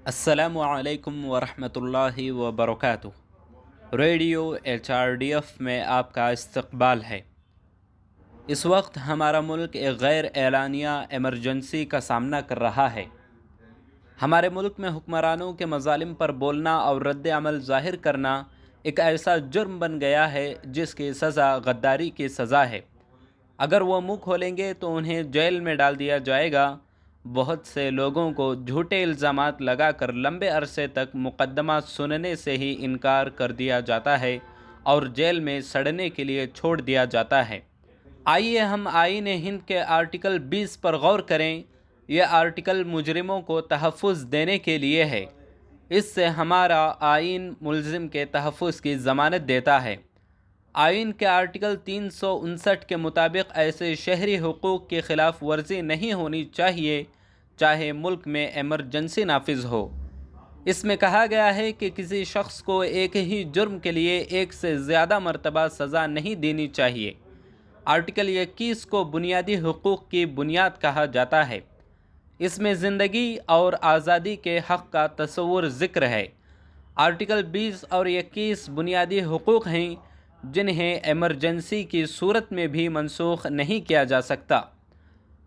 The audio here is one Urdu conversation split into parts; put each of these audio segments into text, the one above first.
السلام علیکم ورحمۃ اللہ وبرکاتہ۔ ریڈیو HRDF میں آپ کا استقبال ہے۔ اس وقت ہمارا ملک ایک غیر اعلانیہ ایمرجنسی کا سامنا کر رہا ہے۔ ہمارے ملک میں حکمرانوں کے مظالم پر بولنا اور رد عمل ظاہر کرنا ایک ایسا جرم بن گیا ہے جس کی سزا غداری کی سزا ہے۔ اگر وہ منہ کھولیں گے تو انہیں جیل میں ڈال دیا جائے گا۔ بہت سے لوگوں کو جھوٹے الزامات لگا کر لمبے عرصے تک مقدمہ سننے سے ہی انکار کر دیا جاتا ہے اور جیل میں سڑنے کے لیے چھوڑ دیا جاتا ہے۔ آئیے ہم آئین ہند کے آرٹیکل 20 پر غور کریں۔ یہ آرٹیکل مجرموں کو تحفظ دینے کے لیے ہے۔ اس سے ہمارا آئین ملزم کے تحفظ کی ضمانت دیتا ہے۔ آئین کے آرٹیکل 359 کے مطابق ایسے شہری حقوق کی خلاف ورزی نہیں ہونی چاہیے چاہے ملک میں ایمرجنسی نافذ ہو۔ اس میں کہا گیا ہے کہ کسی شخص کو ایک ہی جرم کے لیے ایک سے زیادہ مرتبہ سزا نہیں دینی چاہیے۔ آرٹیکل 21 کو بنیادی حقوق کی بنیاد کہا جاتا ہے۔ اس میں زندگی اور آزادی کے حق کا تصور ذکر ہے۔ آرٹیکل 20 اور 21 بنیادی حقوق ہیں جنہیں ایمرجنسی کی صورت میں بھی منسوخ نہیں کیا جا سکتا۔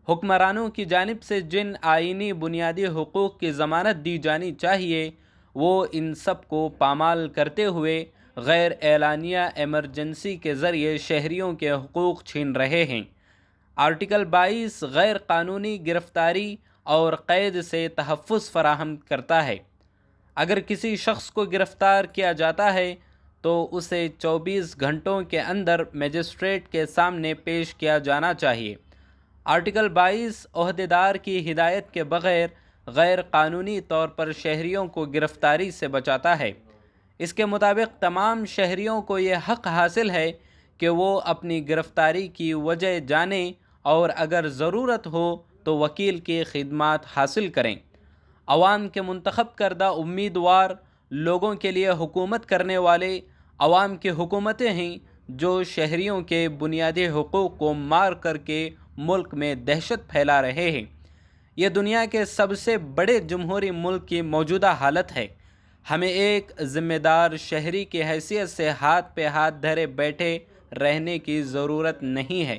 حکمرانوں کی جانب سے جن آئینی بنیادی حقوق کی ضمانت دی جانی چاہیے وہ ان سب کو پامال کرتے ہوئے غیر اعلانیہ ایمرجنسی کے ذریعے شہریوں کے حقوق چھین رہے ہیں۔ آرٹیکل 22 غیر قانونی گرفتاری اور قید سے تحفظ فراہم کرتا ہے۔ اگر کسی شخص کو گرفتار کیا جاتا ہے تو اسے 24 گھنٹوں کے اندر مجسٹریٹ کے سامنے پیش کیا جانا چاہیے۔ آرٹیکل 22 عہدیدار کی ہدایت کے بغیر غیر قانونی طور پر شہریوں کو گرفتاری سے بچاتا ہے۔ اس کے مطابق تمام شہریوں کو یہ حق حاصل ہے کہ وہ اپنی گرفتاری کی وجہ جانیں اور اگر ضرورت ہو تو وکیل کی خدمات حاصل کریں۔ عوام کے منتخب کردہ امیدوار لوگوں کے لیے حکومت کرنے والے عوام کی حکومتیں ہیں جو شہریوں کے بنیادی حقوق کو مار کر کے ملک میں دہشت پھیلا رہے ہیں۔ یہ دنیا کے سب سے بڑے جمہوری ملک کی موجودہ حالت ہے۔ ہمیں ایک ذمہ دار شہری کی حیثیت سے ہاتھ پہ ہاتھ دھرے بیٹھے رہنے کی ضرورت نہیں ہے۔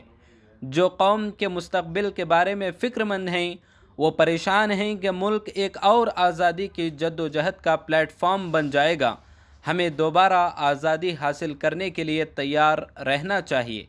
جو قوم کے مستقبل کے بارے میں فکر مند ہیں وہ پریشان ہیں کہ ملک ایک اور آزادی کی جدوجہد کا پلیٹ فارم بن جائے گا۔ ہمیں دوبارہ آزادی حاصل کرنے کے لیے تیار رہنا چاہیے۔